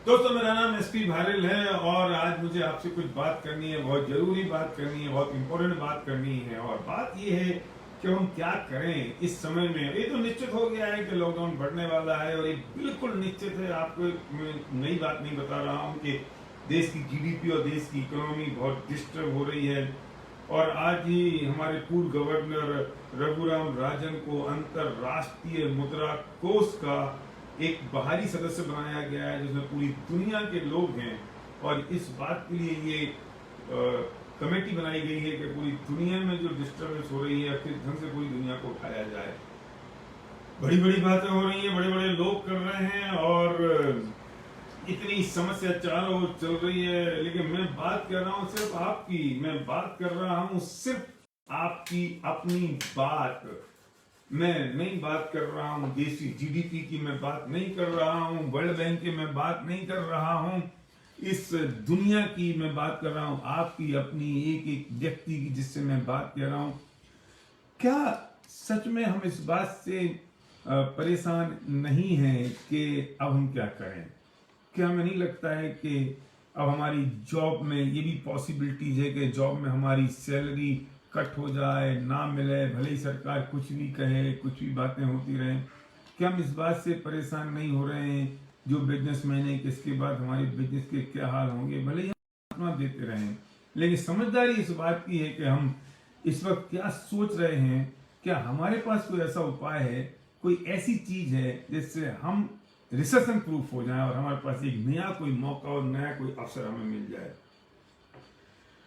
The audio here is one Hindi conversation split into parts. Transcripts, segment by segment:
दोस्तों, मेरा नाम एसपी भारिल है और आज मुझे आपसे कुछ बात करनी है, बहुत जरूरी बात करनी है, बहुत इंपॉर्टेंट बात करनी है। और बात ये है कि हम क्या करें इस समय में। ये तो निश्चित हो गया है कि लॉकडाउन बढ़ने वाला है और ये बिल्कुल निश्चित है। आपको मैं नई बात नहीं बता रहा हूँ कि देश की जीडीपी और देश की इकोनॉमी बहुत डिस्टर्ब हो रही है। और आज ही हमारे पूर्व गवर्नर रघुराम राजन को अंतरराष्ट्रीय मुद्रा कोष का एक बाहरी सदस्य बनाया गया है, जिसमें पूरी दुनिया के लोग हैं। और इस बात के लिए ये कमेटी बनाई गई है कि पूरी दुनिया में जो डिस्टर्बेंस हो रही है, किस ढंग से पूरी दुनिया को उठाया जाए। बड़ी बड़ी बातें हो रही हैं, बड़े बड़े लोग कर रहे हैं और इतनी समस्या चारों ओर चल रही है। लेकिन मैं बात कर रहा हूँ सिर्फ आपकी, मैं बात कर रहा हूँ सिर्फ आपकी अपनी बात। मैं नहीं बात कर रहा हूँ देशी जीडीपी की, मैं बात नहीं कर रहा हूँ वर्ल्ड बैंक की, मैं बात नहीं कर रहा हूँ इस दुनिया की, मैं बात कर रहा हूँ आपकी अपनी एक एक व्यक्ति की, जिससे मैं बात कर रहा हूँ। क्या सच में हम इस बात से परेशान नहीं हैं कि अब हम क्या करें? क्या हमें नहीं लगता है कि अब हमारी जॉब में ये भी पॉसिबिलिटीज है कि जॉब में हमारी सैलरी कट हो जाए, ना मिले, भले ही सरकार कुछ भी कहे, कुछ भी बातें होती रहें? क्या हम इस बात से परेशान नहीं हो रहे हैं जो बिजनेसमैन है कि इसके बाद हमारे बिजनेस के क्या हाल होंगे? भले ही हम अपना देते रहें, लेकिन समझदारी इस बात की है कि हम इस वक्त क्या सोच रहे हैं। क्या हमारे पास कोई ऐसा उपाय है, कोई ऐसी चीज है जिससे हम रिसेशन प्रूफ हो जाए और हमारे पास एक नया कोई मौका और नया कोई अवसर हमें मिल जाए?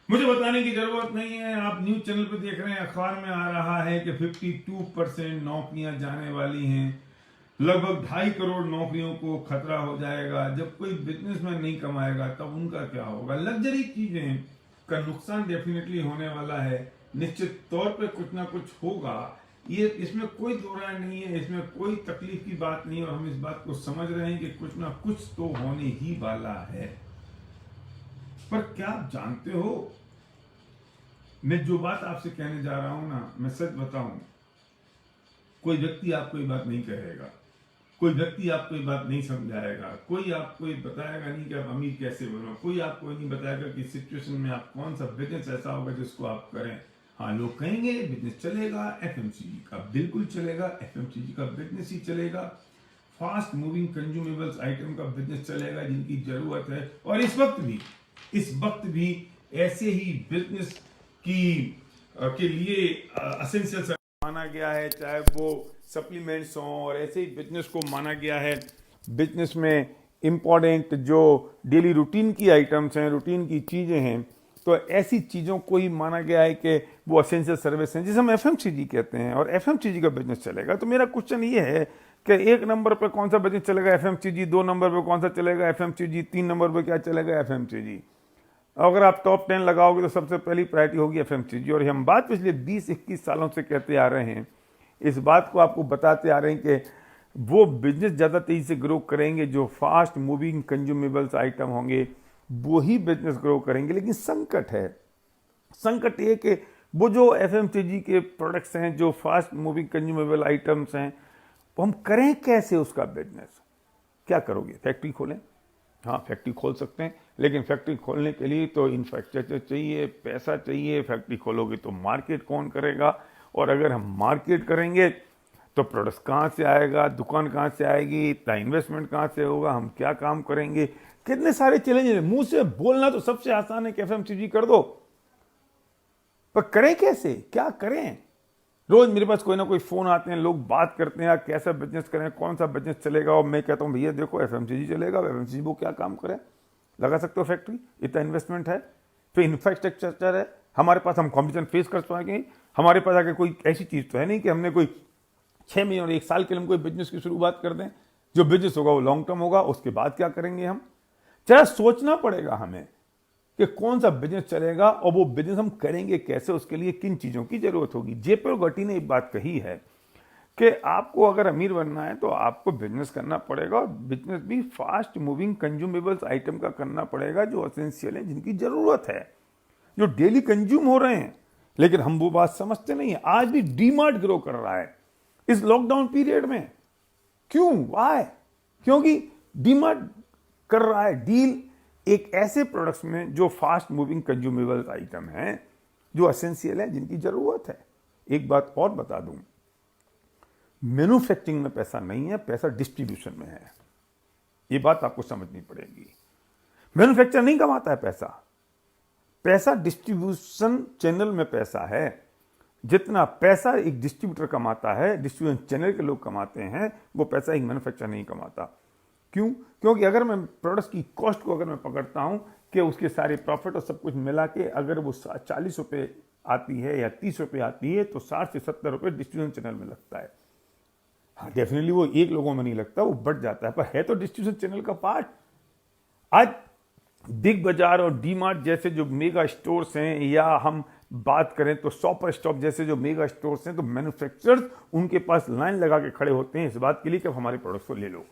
मुझे बताने की जरूरत नहीं है, आप न्यूज चैनल पर देख रहे हैं, अखबार में आ रहा है कि 52% नौकरियां जाने वाली हैं, लगभग 2.5 करोड़ नौकरियों को खतरा हो जाएगा। जब कोई बिजनेसमैन नहीं कमाएगा तब उनका क्या होगा? लग्जरी चीजें का नुकसान डेफिनेटली होने वाला है, निश्चित तौर पे कुछ ना कुछ होगा। ये इसमें कोई दो राय नहीं है, इसमें कोई तकलीफ की बात नहीं है और हम इस बात को समझ रहे हैं कि कुछ ना कुछ तो होने ही वाला है। पर क्या आप जानते हो, मैं जो बात आपसे कहने जा रहा हूं ना, मैं सच बताऊं, कोई व्यक्ति आपको ये बात नहीं कहेगा, कोई व्यक्ति आपको ये बात नहीं समझाएगा, कोई आपको ये बताएगा नहीं कि आप अमीर कैसे बनो, कोई आपको नहीं बताएगा कि सिचुएशन में आप कौन सा बिजनेस ऐसा होगा जिसको आप करें। हाँ, लोग कहेंगे बिजनेस चलेगा, एफएमसीजी का बिल्कुल चलेगा, एफएमसीजी का बिजनेस ही चलेगा, फास्ट मूविंग कंज्यूमेबल्स आइटम का बिजनेस चलेगा जिनकी जरूरत है। और इस वक्त भी ऐसे ही बिजनेस के लिए असेंशियल माना गया है, चाहे वो सप्लीमेंट्स हों, और ऐसे ही बिजनेस को माना गया है बिजनेस में इम्पॉर्टेंट जो डेली रूटीन की आइटम्स हैं, रूटीन की चीज़ें हैं, तो ऐसी चीज़ों को ही माना गया है कि वो असेंशियल सर्विस हैं, जिसे हम एफएमसीजी कहते हैं, और एफएमसीजी का बिजनेस चलेगा। तो मेरा क्वेश्चन ये है कि 1 नंबर पर कौन सा बिजनेस चलेगा? एफएमसीजी। 2 नंबर पर कौन सा चलेगा? एफएमसीजी। 3 नंबर पर क्या चलेगा? एफएमसीजी। अगर आप टॉप 10 लगाओगे तो सबसे पहली प्रायोरिटी होगी एफएमसीजी। और हम बात पिछले 20-21 सालों से कहते आ रहे हैं, इस बात को आपको बताते आ रहे हैं कि वो बिजनेस ज़्यादा तेज़ी से ग्रो करेंगे जो फास्ट मूविंग कंज्यूमेबल्स आइटम होंगे, वो ही बिजनेस ग्रो करेंगे। लेकिन संकट ये कि वो जो एफएमसीजी के प्रोडक्ट्स हैं, जो फास्ट मूविंग कंज्यूमेबल आइटम्स हैं, वो हम करें कैसे उसका बिजनेस? क्या करोगे? फैक्ट्री खोलें? हाँ, फैक्ट्री खोल सकते हैं, लेकिन फैक्ट्री खोलने के लिए तो इंफ्रास्ट्रक्चर चाहिए, पैसा चाहिए। फैक्ट्री खोलोगे तो मार्केट कौन करेगा? और अगर हम मार्केट करेंगे तो प्रोडक्ट्स कहाँ से आएगा, दुकान कहाँ से आएगी, इतना इन्वेस्टमेंट कहाँ से होगा, हम क्या काम करेंगे? कितने सारे चैलेंज हैं। मुंह से बोलना तो सबसे आसान है कि एफएमसीजी कर दो, पर करें कैसे? क्या करें? रोज मेरे पास कोई ना कोई फोन आते हैं, लोग बात करते हैं कैसा बिजनेस करें, कौन सा बिजनेस चलेगा, और मैं कहता हूँ भैया देखो एफएमसीजी चलेगा। एफएमसीजी वो क्या काम करे? लगा सकते हो फैक्ट्री, इतना इन्वेस्टमेंट है, फिर इंफ्रास्ट्रक्चर है हमारे पास, हम कॉम्पिटिशन फेस कर पाएंगे। हमारे पास आगे कोई ऐसी चीज तो है नहीं कि हमने कोई 6 महीने और 1 साल के लिए हम कोई बिजनेस की शुरुआत कर दें। जो बिजनेस होगा वो लॉन्ग टर्म होगा, उसके बाद क्या करेंगे हम? जरा सोचना पड़ेगा हमें कि कौन सा बिजनेस चलेगा और वो बिजनेस हम करेंगे कैसे, उसके लिए किन चीजों की जरूरत होगी। जेपी गौटी ने एक बात कही है कि आपको अगर अमीर बनना है तो आपको बिजनेस करना पड़ेगा, और बिजनेस भी फास्ट मूविंग कंज्यूमेबल्स आइटम का करना पड़ेगा, जो असेंशियल है, जिनकी जरूरत है, जो डेली कंज्यूम हो रहे हैं। लेकिन हम वो बात समझते नहीं है। आज भी डीमार्ट ग्रो कर रहा है इस लॉकडाउन पीरियड में। क्यों? वाई? क्योंकि डीमार्ट कर रहा है डील एक ऐसे प्रोडक्ट्स में जो फास्ट मूविंग कंज्यूमेबल आइटम हैं, जो एसेंशियल है, जिनकी जरूरत है। एक बात और बता दूं, मैन्युफैक्चरिंग में पैसा नहीं है, पैसा डिस्ट्रीब्यूशन में है। ये बात आपको समझनी पड़ेगी। मैन्युफैक्चर नहीं कमाता है पैसा, पैसा डिस्ट्रीब्यूशन चैनल में पैसा है। जितना पैसा एक डिस्ट्रीब्यूटर कमाता है, डिस्ट्रीब्यूशन चैनल के लोग कमाते हैं, वो पैसा एक मैन्युफैक्चर नहीं कमाता। क्यों? क्योंकि अगर मैं प्रोडक्ट्स की कॉस्ट को अगर मैं पकड़ता हूं कि उसके सारे प्रॉफिट और सब कुछ मिला के अगर वो 40 रुपये आती है या 30 रुपये आती है, तो 60 से 70 रुपये डिस्ट्रीब्यूशन चैनल में लगता है। हाँ, डेफिनेटली वो एक लोगों में नहीं लगता, वो बढ़ जाता है, पर है तो डिस्ट्रीब्यूशन चैनल का पार्ट। आज बिग बाजार और डी मार्ट जैसे जो मेगा स्टोर्स हैं, या हम बात करें तो शॉपर स्टॉप जैसे जो मेगा स्टोर्स हैं, तो मैन्युफैक्चरर्स उनके पास लाइन लगा के खड़े होते हैं इस बात के लिए कि हमारे प्रोडक्ट्स को ले लो।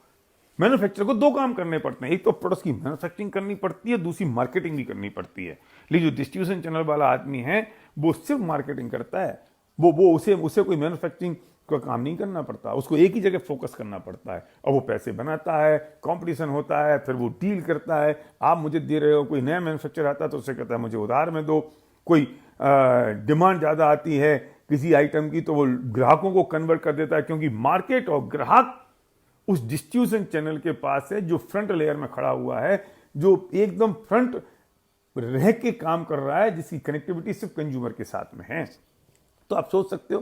मैन्युफैक्चरर को दो काम करने पड़ते हैं, एक तो प्रोडक्ट्स की मैन्युफैक्चरिंग करनी पड़ती है, दूसरी मार्केटिंग भी करनी पड़ती है। लेकिन जो डिस्ट्रीब्यूशन चैनल वाला आदमी है वो सिर्फ मार्केटिंग करता है, वो उसे कोई मैन्युफैक्चरिंग का काम नहीं करना पड़ता, उसको एक ही जगह फोकस करना पड़ता है, और वो पैसे बनाता है, कंपटीशन होता है, फिर वो डील करता है। आप मुझे दे रहे हो, कोई नया मैन्युफैक्चरर आता है तो उसे कहता है मुझे उधार में दो, कोई डिमांड ज़्यादा आती है किसी आइटम की तो वो ग्राहकों को कन्वर्ट कर देता है, क्योंकि मार्केट और ग्राहक उस डिस्ट्रीब्यूशन चैनल के पास है जो फ्रंट लेयर में खड़ा हुआ है, जो एकदम फ्रंट रह के काम कर रहा है, जिसकी कनेक्टिविटी सिर्फ कंज्यूमर के साथ में है। तो आप सोच सकते हो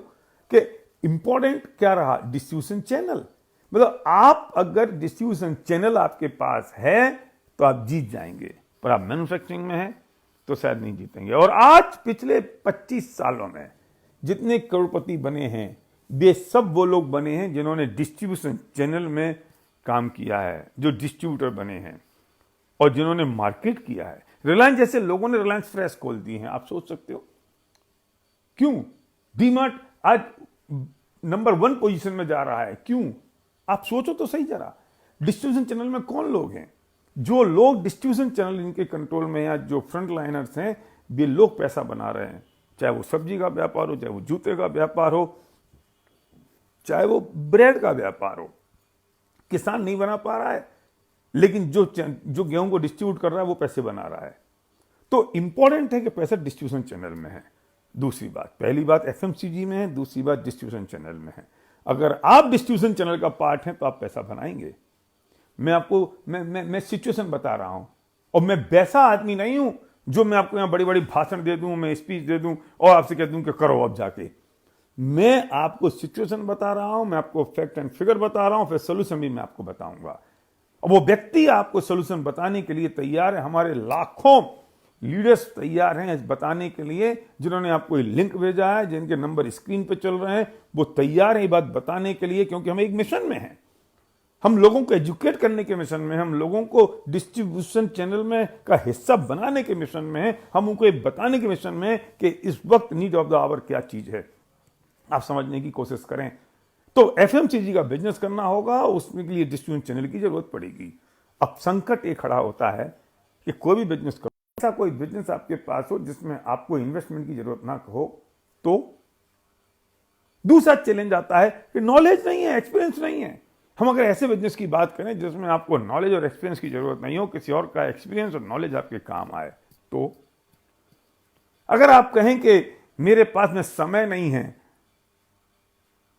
कि इंपॉर्टेंट क्या रहा, डिस्ट्रीब्यूशन चैनल। मतलब आप अगर डिस्ट्रीब्यूशन चैनल आपके पास है तो आप जीत जाएंगे, पर आप मैन्युफैक्चरिंग में हैं तो शायद नहीं जीतेंगे। और आज पिछले 25 सालों में जितने करोड़पति बने हैं, वे सब वो लोग बने हैं जिन्होंने डिस्ट्रीब्यूशन चैनल में काम किया है, जो डिस्ट्रीब्यूटर बने हैं और जिन्होंने मार्केट किया है। रिलायंस जैसे लोगों ने रिलायंस फ्रेश खोल दी हैं, आप सोच सकते हो क्यों। डीमार्ट आज नंबर 1 पोजीशन में जा रहा है, क्यों? आप सोचो तो सही जरा। डिस्ट्रीब्यूशन चैनल में कौन लोग हैं? जो लोग डिस्ट्रीब्यूशन चैनल इनके कंट्रोल में, या जो फ्रंट लाइनर्स हैं, वे लोग पैसा बना रहे हैं। चाहे वो सब्जी का व्यापार हो, चाहे वो जूते का व्यापार हो, चाहे वो ब्रेड का व्यापार हो। किसान नहीं बना पा रहा है, लेकिन जो गेहूं को डिस्ट्रीब्यूट कर रहा है वो पैसे बना रहा है। तो इंपॉर्टेंट है कि पैसा डिस्ट्रीब्यूशन चैनल में है। दूसरी बात, पहली बात एफएमसीजी में है, दूसरी बात डिस्ट्रीब्यूशन चैनल में है। अगर आप डिस्ट्रीब्यूशन चैनल का पार्ट हैं तो आप पैसा बनाएंगे। मैं आपको मैं सिचुएशन बता रहा हूं, और मैं वैसा आदमी नहीं हूं जो मैं आपको यहां बड़ी बड़ी भाषण दे दूं, मैं स्पीच दे दूं और आपसे कह दूं कि करो अब जाके। मैं आपको सिचुएशन बता रहा हूं, मैं आपको फैक्ट एंड फिगर बता रहा हूं, फिर सोल्यूशन भी मैं आपको बताऊंगा। और वो व्यक्ति आपको सोल्यूशन बताने के लिए तैयार है। हमारे लाखों लीडर्स तैयार हैं बताने के लिए, जिन्होंने आपको लिंक भेजा है, जिनके नंबर स्क्रीन पे चल रहे हैं, वो तैयार है ये बात बताने के लिए, क्योंकि हम एक मिशन में हैं। हम लोगों को एजुकेट करने के मिशन में, हम लोगों को डिस्ट्रीब्यूशन चैनल में का हिस्सा बनाने के मिशन में है, हम उनको बताने के मिशन में कि इस वक्त नीड ऑफ द आवर क्या चीज है। आप समझने की कोशिश करें तो एफएमसीजी का बिजनेस करना होगा, उसमें के लिए डिस्ट्रीब्यूशन चैनल की जरूरत पड़ेगी। अब संकट एक खड़ा होता है कि कोई भी बिजनेस करो, ऐसा कोई बिजनेस आपके पास हो जिसमें आपको इन्वेस्टमेंट की जरूरत ना हो। तो दूसरा चैलेंज आता है कि नॉलेज नहीं है, एक्सपीरियंस नहीं है। हम अगर ऐसे बिजनेस की बात करें जिसमें आपको नॉलेज और एक्सपीरियंस की जरूरत नहीं हो, किसी और का एक्सपीरियंस और नॉलेज आपके काम आए, तो अगर आप कहें कि मेरे पास में समय नहीं है,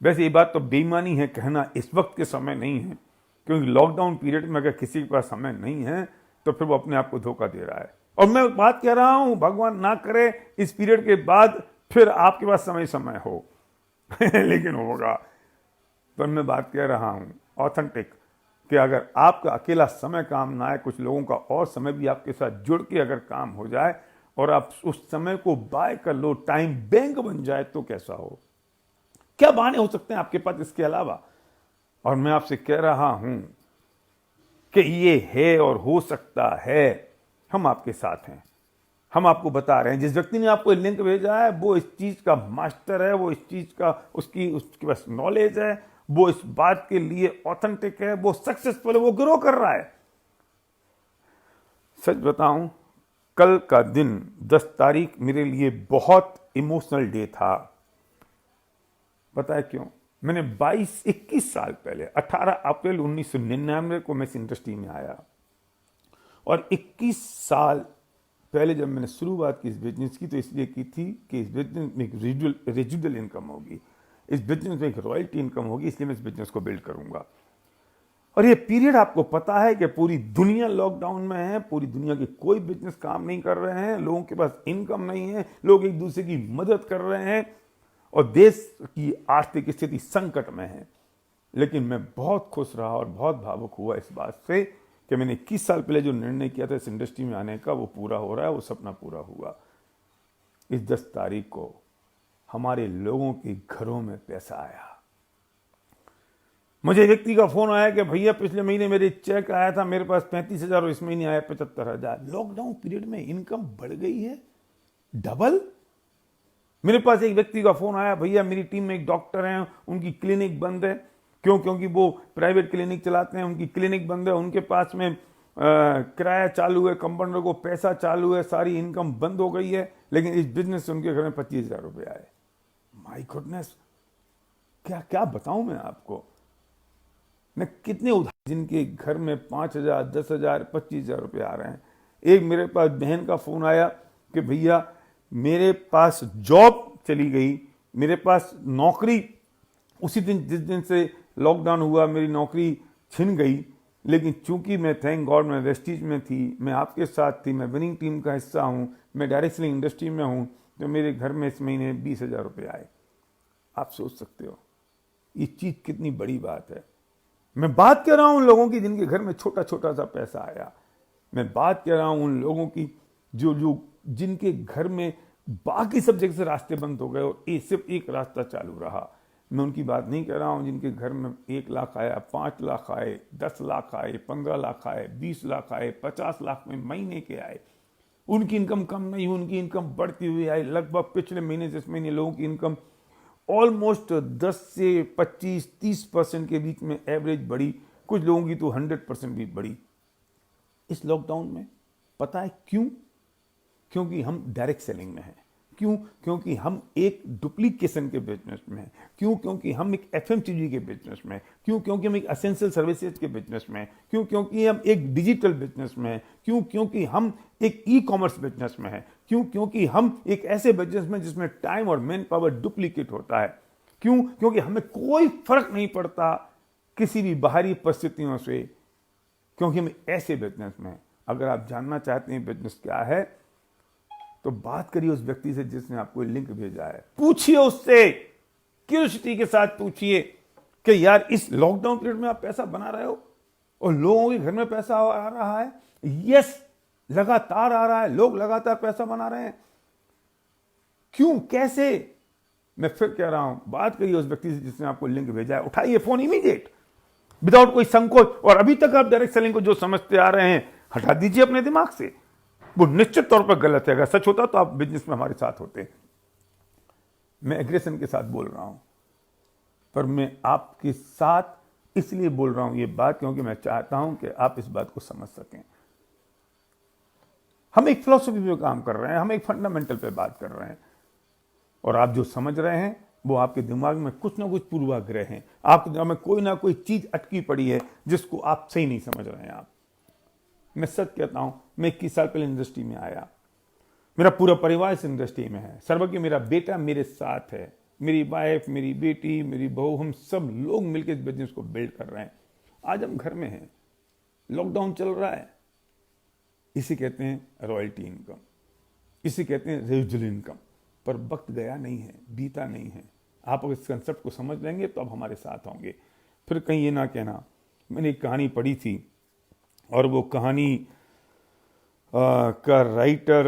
वैसे ये बात तो बेईमानी है कहना इस वक्त के समय नहीं है, क्योंकि लॉकडाउन पीरियड में अगर किसी के पास समय नहीं है तो फिर वो अपने आप को धोखा दे रहा है। और मैं बात कह रहा हूं, भगवान ना करे इस पीरियड के बाद फिर आपके पास समय हो लेकिन होगा। पर मैं बात कह रहा हूं ऑथेंटिक, कि अगर आपका अकेला समय काम ना आए, कुछ लोगों का और समय भी आपके साथ जुड़ के अगर काम हो जाए और आप उस समय को बाय कर लो, टाइम बैंक बन जाए, तो कैसा हो। क्या बहाने हो सकते हैं आपके पास इसके अलावा। और मैं आपसे कह रहा हूं कि ये है और हो सकता है। हम आपके साथ हैं, हम आपको बता रहे हैं। जिस व्यक्ति ने आपको लिंक भेजा है वो इस चीज का मास्टर है, वो इस चीज का उसके पास नॉलेज है, वो इस बात के लिए ऑथेंटिक है, वो सक्सेसफुल है, वो ग्रो कर रहा है। सच बताऊं, कल का दिन 10 तारीख मेरे लिए बहुत इमोशनल डे था। पता है क्यों? मैंने 21 साल पहले 18 अप्रैल 1999 को मैं इस इंडस्ट्री में आया। और 21 साल पहले जब मैंने शुरुआत की इस बिजनेस की तो इसलिए की थी कि इस बिजनेस में एक रेजिडुअल इनकम होगी, इस बिजनेस में एक रॉयल्टी इनकम होगी, इसलिए मैं इस बिजनेस को बिल्ड करूंगा। और ये पीरियड आपको पता है कि पूरी दुनिया लॉकडाउन में है, पूरी दुनिया के कोई बिजनेस काम नहीं कर रहे हैं, लोगों के पास इनकम नहीं है, लोग एक दूसरे की मदद कर रहे हैं और देश की आर्थिक स्थिति संकट में है। लेकिन मैं बहुत खुश रहा और बहुत भावुक हुआ इस बात से कि मैंने 21 साल पहले जो निर्णय किया था इस इंडस्ट्री में आने का, वो पूरा हो रहा है, वो सपना पूरा हुआ। इस 10 तारीख को हमारे लोगों के घरों में पैसा आया। मुझे व्यक्ति का फोन आया कि भैया पिछले महीने मेरे चेक आया था, मेरे पास 35,000 और इस महीने आया 75,000। लॉकडाउन पीरियड में इनकम बढ़ गई है डबल। मेरे पास एक व्यक्ति का फोन आया, भैया मेरी टीम में एक डॉक्टर हैं, उनकी क्लिनिक बंद है। क्यों? क्योंकि वो प्राइवेट क्लिनिक चलाते हैं, उनकी क्लिनिक बंद है, उनके पास में किराया चालू है, कंपाउंडर को पैसा चालू है, सारी इनकम बंद हो गई है, लेकिन इस बिजनेस से उनके घर में 25,000 रुपए आए। माय गुडनेस, क्या क्या बताऊं मैं आपको। मैं कितने उदाहरण जिनके घर में 5,000, 10,000, 25,000 रुपए आ रहे हैं। एक मेरे पास बहन का फोन आया कि भैया मेरे पास जॉब चली गई, मेरे पास नौकरी उसी दिन जिस दिन से लॉकडाउन हुआ मेरी नौकरी छिन गई, लेकिन चूंकि मैं थैंक गॉड मैं वेस्टीज में थी, मैं आपके साथ थी, मैं विनिंग टीम का हिस्सा हूं, मैं डायरेक्ट सेलिंग इंडस्ट्री में हूं, तो मेरे घर में इस महीने 20,000 रुपए आए। आप सोच सकते हो ये चीज कितनी बड़ी बात है। मैं बात कर रहा हूं उन लोगों की जिनके घर में छोटा छोटा सा पैसा आया। मैं बात कर रहा हूं उन लोगों की जो जिनके घर में बाकी सब जगह से रास्ते बंद हो गए और सिर्फ एक रास्ता चालू रहा। मैं उनकी बात नहीं कर रहा हूं जिनके घर में 1 लाख आया, 5 लाख आए, 10 लाख आए, 15 लाख आए, 20 लाख आए, 50 लाख में महीने के आए। उनकी इनकम कम नहीं, उनकी इनकम बढ़ती हुई आई। लगभग पिछले महीने से इस महीने लोगों की इनकम ऑलमोस्ट 10 से 25-30% के बीच में एवरेज बढ़ी, कुछ लोगों की तो 100% भी बढ़ी इस लॉकडाउन में। पता है क्यों? क्योंकि हम डायरेक्ट सेलिंग में हैं। क्यों? क्योंकि हम एक डुप्लीकेशन के बिजनेस में हैं। क्यों? क्योंकि हम एक एफएमसीजी के बिजनेस में हैं। क्यों? क्योंकि हम एक एसेंशियल सर्विसेज के बिजनेस में हैं। क्यों? क्योंकि हम एक डिजिटल बिजनेस में हैं। क्यों? क्योंकि हम एक ई कॉमर्स बिजनेस में हैं। क्यों? क्योंकि हम एक ऐसे बिजनेस में जिसमें टाइम और मैन पावर डुप्लीकेट होता है। क्यों? क्योंकि हमें कोई फर्क नहीं पड़ता किसी भी बाहरी परिस्थितियों से, क्योंकि हम ऐसे बिजनेस में हैं। अगर आप जानना चाहते हैं बिजनेस क्या है तो बात करिए उस व्यक्ति से जिसने आपको लिंक भेजा है। पूछिए उससे, क्यूरियोसिटी के साथ पूछिए कि यार इस लॉकडाउन पीरियड में आप पैसा बना रहे हो और लोगों के घर में पैसा आ रहा है। यस, लगातार आ रहा है, लोग लगातार पैसा बना रहे हैं। क्यों? कैसे? मैं फिर कह रहा हूं, बात करिए उस व्यक्ति से जिसने आपको लिंक भेजा है। उठाइए फोन इमीडिएट, विदाउट कोई संकोच। और अभी तक आप डायरेक्ट सेलिंग को जो समझते आ रहे हैं हटा दीजिए अपने दिमाग से, वो निश्चित तौर पर गलत है। अगर सच होता तो आप बिजनेस में हमारे साथ होते। मैं एग्रेशन के साथ बोल रहा हूं, पर मैं आपके साथ इसलिए बोल रहा हूं ये बात क्योंकि मैं चाहता हूं कि आप इस बात को समझ सकें। हम एक फिलॉसफी पे काम कर रहे हैं, हम एक फंडामेंटल पे बात कर रहे हैं, और आप जो समझ रहे हैं वो आपके दिमाग में कुछ ना कुछ पूर्वाग्रह हैं। आपके दिमाग में कोई ना कोई चीज अटकी पड़ी है जिसको आप सही नहीं समझ रहे हैं। आप, मैं सच कहता हूं, मैं 21 साल पहले इंडस्ट्री में आया, मेरा पूरा परिवार इस इंडस्ट्री में है। सर्वज्ञ मेरा बेटा मेरे साथ है, मेरी वाइफ, मेरी बेटी, मेरी बहू, हम सब लोग मिलकर इस बिजनेस को बिल्ड कर रहे हैं। आज हम घर में हैं, लॉकडाउन चल रहा है। इसे कहते हैं रॉयल्टी इनकम, इसे कहते हैं रेजिडुअल इनकम। पर वक्त गया नहीं है, बीता नहीं है। आप अगर इस कंसेप्ट को समझ लेंगे तो आप हमारे साथ होंगे। फिर कहीं ये ना कहना, मैंने एक कहानी पढ़ी थी और वो कहानी का राइटर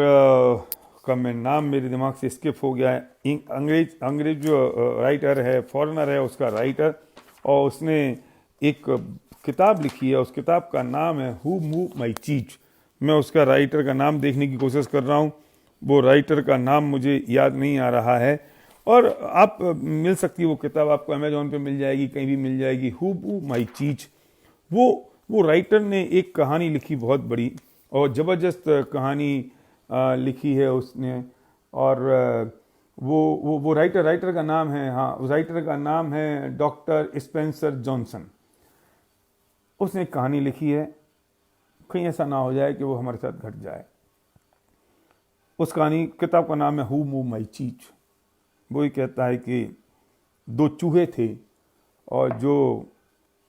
का मैं नाम मेरे दिमाग से स्किप हो गया है। अंग्रेज जो राइटर है, फॉरेनर है उसका राइटर, और उसने एक किताब लिखी है। उस किताब का नाम है हु मूव माई चीज। मैं उसका राइटर का नाम देखने की कोशिश कर रहा हूँ, वो राइटर का नाम मुझे याद नहीं आ रहा है। और आप मिल सकती है वो किताब, आपको अमेजोन पे मिल जाएगी, कहीं भी मिल जाएगी, हु मूव माई चीज। वो राइटर ने एक कहानी लिखी बहुत बड़ी और ज़बरदस्त कहानी लिखी है उसने। और वो राइटर का नाम है, हाँ, उस राइटर का नाम है डॉक्टर स्पेंसर जॉनसन। उसने एक कहानी लिखी है कहीं ऐसा ना हो जाए कि वो हमारे साथ घट जाए। उस कहानी किताब का नाम है हु मूव माई चीज। वो ही कहता है कि दो चूहे थे और जो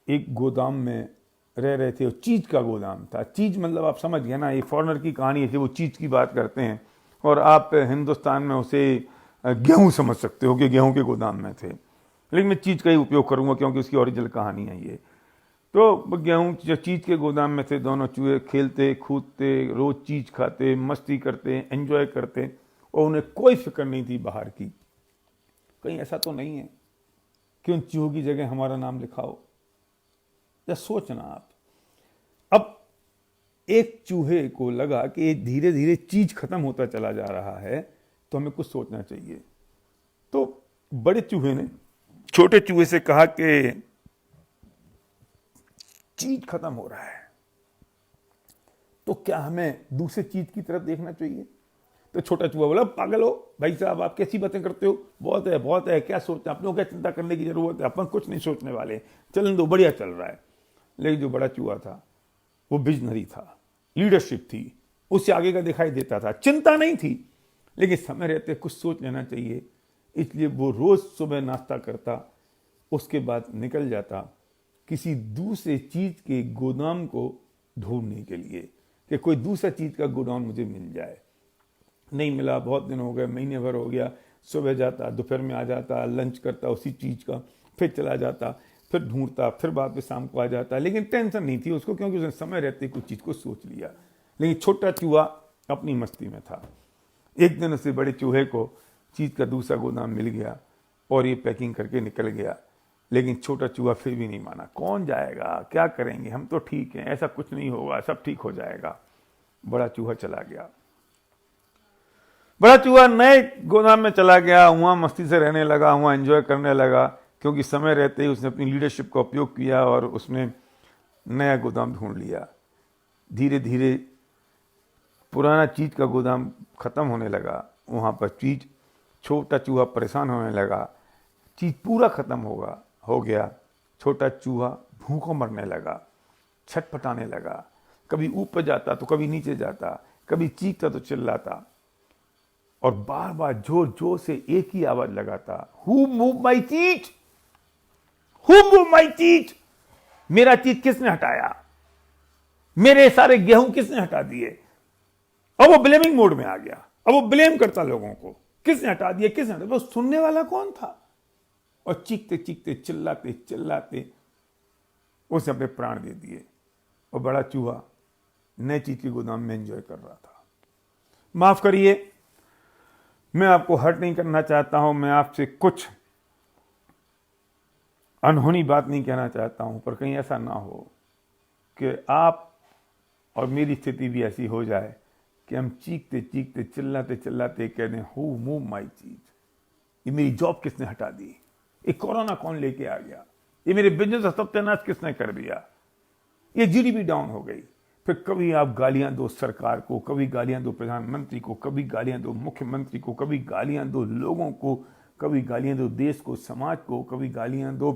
एक गोदाम में रह रहे थे, वो चीज का गोदाम था। चीज मतलब आप समझ गए ना, ये फॉरेनर की कहानी है, वो चीज की बात करते हैं और आप हिंदुस्तान में उसे गेहूं समझ सकते हो कि गेहूं के गोदाम में थे, लेकिन मैं चीज का ही उपयोग करूंगा क्योंकि उसकी ओरिजिनल कहानी है ये। तो गेहूं जो चीज के गोदाम में थे, दोनों चूहे खेलते कूदते, रोज चीज खाते, मस्ती करते, एंजॉय करते और उन्हें कोई फिक्र नहीं थी बाहर की। कहीं ऐसा तो नहीं है कि उन चूहों की जगह हमारा नाम लिखा हो? या सोचना आप, अब एक चूहे को लगा कि धीरे धीरे चीज खत्म होता चला जा रहा है, तो हमें कुछ सोचना चाहिए। तो बड़े चूहे ने छोटे चूहे से कहा कि चीज खत्म हो रहा है, तो क्या हमें दूसरी चीज की तरफ देखना चाहिए? तो छोटा चूहा बोला, पागल हो भाई साहब, आप कैसी बातें करते हो, बहुत है, क्या सोचते हैं, अपनों क्या चिंता करने की जरूरत है, अपन कुछ नहीं सोचने वाले, चलन दो, बढ़िया चल रहा है। लेकिन जो बड़ा चूहा था वो विजनरी था, लीडरशिप थी, उससे आगे का दिखाई देता था, चिंता नहीं थी, लेकिन समय रहते कुछ सोच लेना चाहिए। इसलिए वो रोज सुबह नाश्ता करता, उसके बाद निकल जाता किसी दूसरे चीज के गोदाम को ढूंढने के लिए कि कोई दूसरा चीज का गोदाम मुझे मिल जाए। नहीं मिला, बहुत दिन हो गए, महीने भर हो गया, सुबह जाता, दोपहर में आ जाता, लंच करता उसी चीज का, फिर चला जाता, फिर ढूंढता, फिर वापस शाम को आ जाता, लेकिन टेंशन नहीं थी उसको क्योंकि उसने समय रहते कुछ चीज को सोच लिया। लेकिन छोटा चूहा अपनी मस्ती में था। एक दिन उसे बड़े चूहे को चीज का दूसरा गोदाम मिल गया और ये पैकिंग करके निकल गया, लेकिन छोटा चूहा फिर भी नहीं माना। कौन जाएगा, क्या करेंगे, हम तो ठीक हैं, ऐसा कुछ नहीं होगा, सब ठीक हो जाएगा। बड़ा चूहा चला गया। बड़ा चूहा नए गोदाम में चला गया, वहां मस्ती से रहने लगा, वहां एंजॉय करने लगा, क्योंकि समय रहते ही उसने अपनी लीडरशिप का उपयोग किया और उसने नया गोदाम ढूंढ लिया। धीरे धीरे पुराना चीज का गोदाम खत्म होने लगा, वहां पर चीज, छोटा चूहा परेशान होने लगा, चीज पूरा खत्म हो गया। छोटा चूहा भूखों मरने लगा, छटपटाने लगा, कभी ऊपर जाता तो कभी नीचे जाता, कभी चीखता तो चिल्लाता और बार बार जोर जोर से एक ही आवाज लगाता, हु मूव माई चीज, हु मूव माई चीज, मेरा चीज किसने हटाया, मेरे सारे गेहूं किसने हटा दिए। अब वो ब्लेमिंग मोड में आ गया, अब वो ब्लेम करता लोगों को, किसने हटा दिया, किसने हटा दिया। वो सुनने वाला कौन था? और चीखते चीखते चिल्लाते चिल्लाते उसने अपने प्राण दे दिए। और बड़ा चूहा नई चीज के गोदाम में एंजॉय कर रहा था। माफ करिए, मैं आपको हर्ट नहीं करना चाहता हूं, मैं आपसे कुछ अनहोनी बात नहीं कहना चाहता हूं, पर कहीं ऐसा ना हो कि आप और मेरी स्थिति भी ऐसी हो जाए कि हम चीखते चीखते चिल्लाते चिल्लाते कह दें, हु मूव माई चीज, ये मेरी जॉब किसने हटा दी, ये कोरोना कौन लेके आ गया, ये मेरे बिजनेस का सत्यानाश किसने कर दिया, ये जीडीपी डाउन हो गई। फिर कभी आप गालियां दो सरकार को, कभी गालियां दो प्रधानमंत्री को, कभी गालियां दो मुख्यमंत्री को, कभी गालियां दो लोगों को, कभी गालियां दो देश को, समाज को, कभी गालियां दो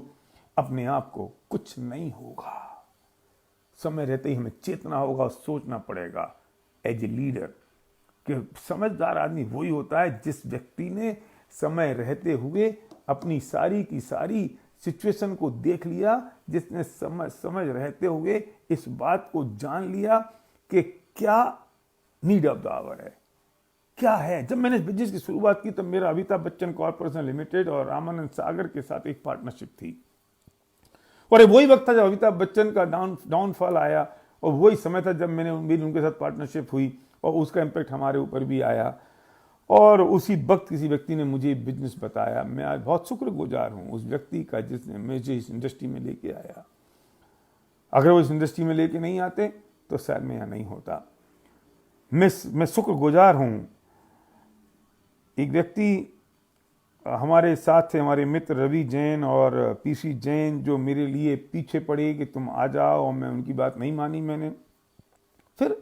अपने आप को, कुछ नहीं होगा। समय रहते ही हमें चेतना होगा और सोचना पड़ेगा एज ए लीडर कि समझदार आदमी वही होता है जिस व्यक्ति ने समय रहते हुए अपनी सारी की सारी सिचुएशन को देख लिया, जिसने समझ रहते हुए इस बात को जान लिया कि क्या नीड ऑफ द आवर है, क्या है। जब मैंने बिजनेस की शुरुआत की तब मेरा अमिताभ बच्चन कॉर्पोरेशन लिमिटेड और रामानंद सागर के साथ एक पार्टनरशिप थी, और वही वक्त था जब अमिताभ बच्चन का डाउनफॉल आया, और वही समय था जब मेरी उनके साथ पार्टनरशिप हुई और उसका इम्पैक्ट हमारे ऊपर भी आया। और उसी वक्त किसी व्यक्ति ने मुझे बिजनेस बताया। मैं आज बहुत शुक्रगुजार हूं उस व्यक्ति का जिसने मुझे इस इंडस्ट्री में लेके आया। अगर वो इस इंडस्ट्री में लेके नहीं आते तो शायद मैं यहाँ नहीं होता। मैं शुक्रगुजार हूं। एक व्यक्ति हमारे साथ थे, हमारे मित्र रवि जैन और पीसी जैन, जो मेरे लिए पीछे पड़े कि तुम आ जाओ, और मैं उनकी बात नहीं मानी मैंने। फिर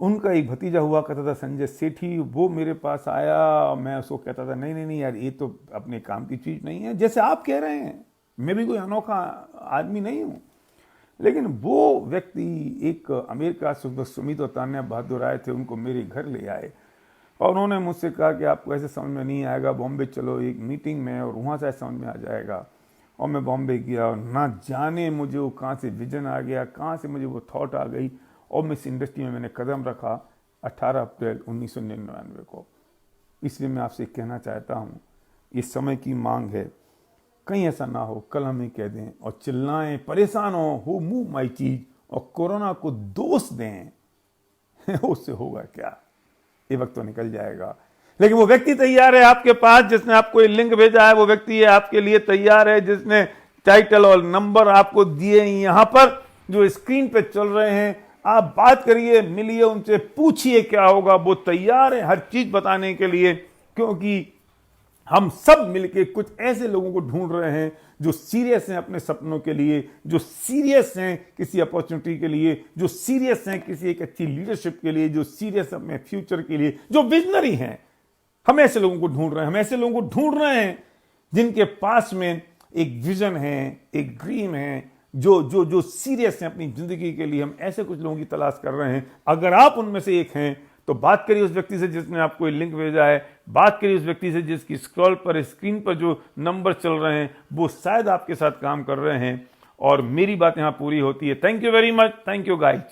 उनका एक भतीजा हुआ करता था संजय सेठी, वो मेरे पास आया, मैं उसको कहता था नहीं नहीं नहीं यार, ये तो अपने काम की चीज़ नहीं है। जैसे आप कह रहे हैं, मैं भी कोई अनोखा आदमी नहीं हूँ, लेकिन वो व्यक्ति एक अमेरिका से सुमित और तान्या बहादुर आए थे, उनको मेरे घर ले आए और उन्होंने मुझसे कहा कि आपको ऐसे समझ में नहीं आएगा, बॉम्बे चलो एक मीटिंग में और वहाँ से समझ में आ जाएगा। और मैं बॉम्बे गया और ना जाने मुझे वो कहाँ से विजन आ गया, कहाँ से मुझे वो थॉट आ गई और मैं इस इंडस्ट्री में मैंने कदम रखा 18 अप्रैल 1999 को। इसलिए मैं आपसे कहना चाहता हूँ, ये समय की मांग है, कहीं ऐसा ना हो कल हमें कह दें और चिल्लाएं, परेशान हो मुंह माई चीज और कोरोना को दोष दें उससे होगा क्या? ये वक्त तो निकल जाएगा। लेकिन वो व्यक्ति तैयार है आपके पास, जिसने आपको ये लिंक भेजा है, वो व्यक्ति है आपके लिए तैयार है, जिसने टाइटल और नंबर आपको दिए यहां पर जो स्क्रीन पे चल रहे हैं। आप बात करिए, मिलिए उनसे, पूछिए क्या होगा। वो तैयार है हर चीज बताने के लिए, क्योंकि हम सब मिलके कुछ ऐसे लोगों को ढूंढ रहे हैं जो सीरियस हैं अपने सपनों के लिए, जो सीरियस हैं किसी अपॉर्चुनिटी के लिए, जो सीरियस हैं किसी एक अच्छी लीडरशिप के लिए, जो सीरियस अपने फ्यूचर के लिए, जो विजनरी हैं। हम ऐसे लोगों को ढूंढ रहे हैं, हम ऐसे लोगों को ढूंढ रहे हैं जिनके पास में एक विजन है, एक ड्रीम है, जो सीरियस हैं अपनी जिंदगी के लिए। हम ऐसे कुछ लोगों की तलाश कर रहे हैं। अगर आप उनमें से एक हैं तो बात करिए उस व्यक्ति से जिसने आपको ये लिंक भेजा है, बात करिए उस व्यक्ति से जिसकी स्क्रॉल पर स्क्रीन पर जो नंबर चल रहे हैं वो शायद आपके साथ काम कर रहे हैं। और मेरी बात यहां पूरी होती है। Thank you very much, thank you guys.